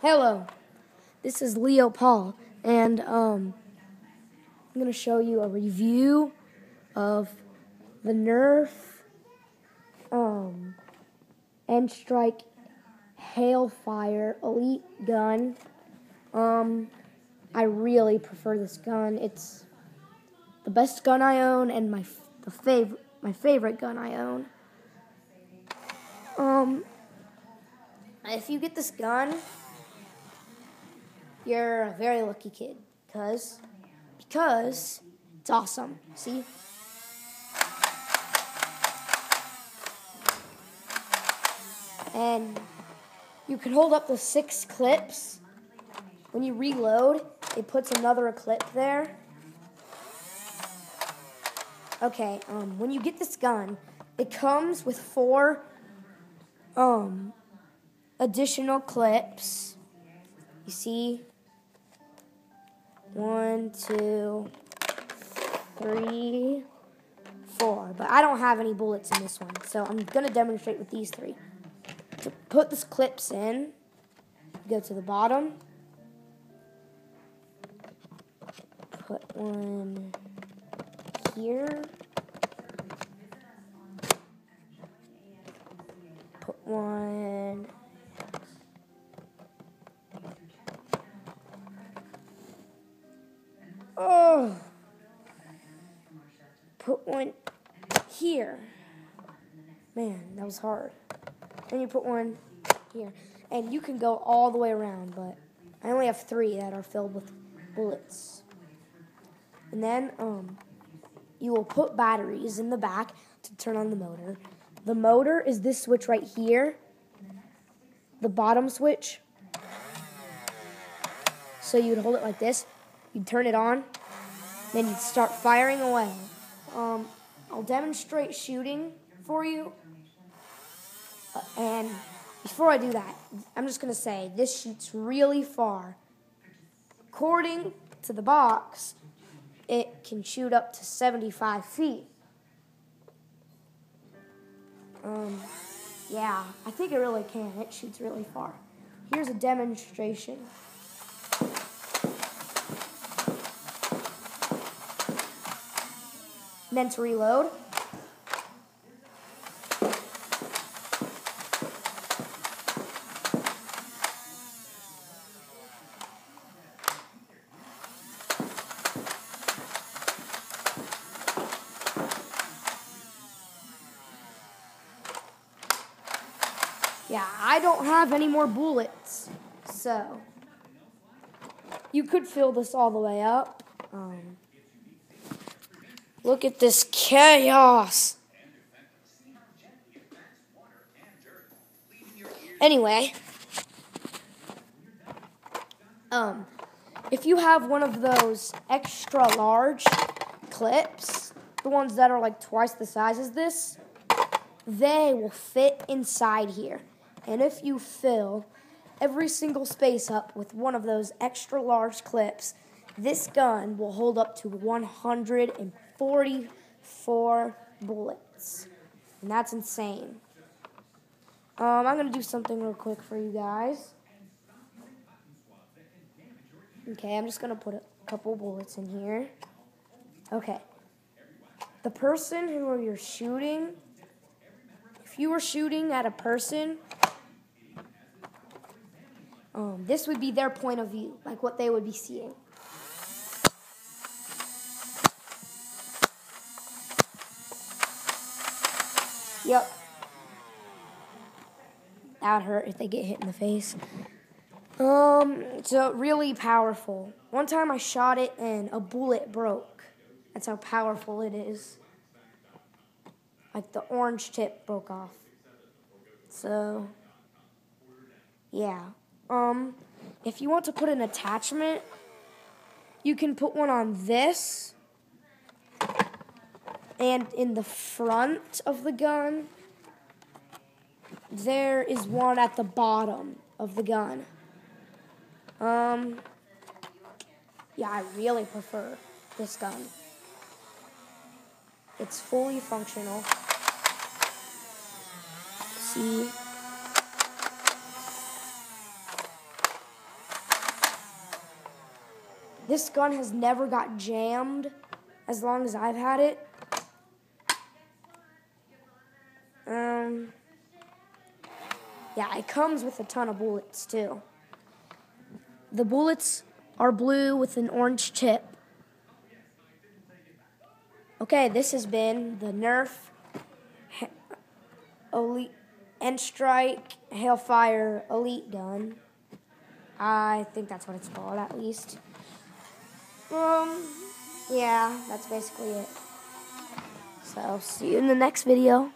Hello, this is Leo Paul, and I'm going to show you a review of the Nerf N-Strike Hailfire Elite gun. I really prefer this gun. It's the best gun I own and my favorite gun I own. If you get this gun, you're a very lucky kid, because it's awesome. See? And you can hold up to 6 clips. When you reload, it puts another clip there. Okay, when you get this gun, it comes with 4 additional clips. You see? 1, 2, 3, 4. But I don't have any bullets in this one, so I'm going to demonstrate with these 3. To put these clips in, go to the bottom. Put one here. Put one put one here. Man, that was hard. Then you put one here. And you can go all the way around, but I only have 3 that are filled with bullets. And then you will put batteries in the back to turn on the motor. The motor is this switch right here, the bottom switch. So you'd hold it like this, you'd turn it on, then you'd start firing away. I'll demonstrate shooting for you. And before I do that, I'm just going to say this shoots really far. According to the box, it can shoot up to 75 feet. Yeah, I think it really can. It shoots really far. Here's a demonstration. And then to reload. Yeah, I don't have any more bullets, so you could fill this all the way up. Look at this chaos. Anyway, if you have one of those extra large clips, the ones that are like twice the size as this, they will fit inside here. And if you fill every single space up with one of those extra large clips, this gun will hold up to 144 bullets. And that's insane. I'm going to do something real quick for you guys. Okay, I'm just going to put a couple bullets in here. Okay. The person who you're shooting, if you were shooting at a person, this would be their point of view, like what they would be seeing. Yep. That would hurt if they get hit in the face. So really powerful. One time I shot it and a bullet broke. That's how powerful it is. Like the orange tip broke off. So, yeah. If you want to put an attachment, you can put one on this. And in the front of the gun, there is one at the bottom of the gun. Yeah, I really prefer this gun. It's fully functional. See? This gun has never got jammed as long as I've had it. Yeah, it comes with a ton of bullets too. The bullets are blue with an orange tip. Okay, this has been the Nerf Elite N-Strike Hailfire Elite gun. I think that's what it's called, at least. Yeah, that's basically it. So, see you in the next video.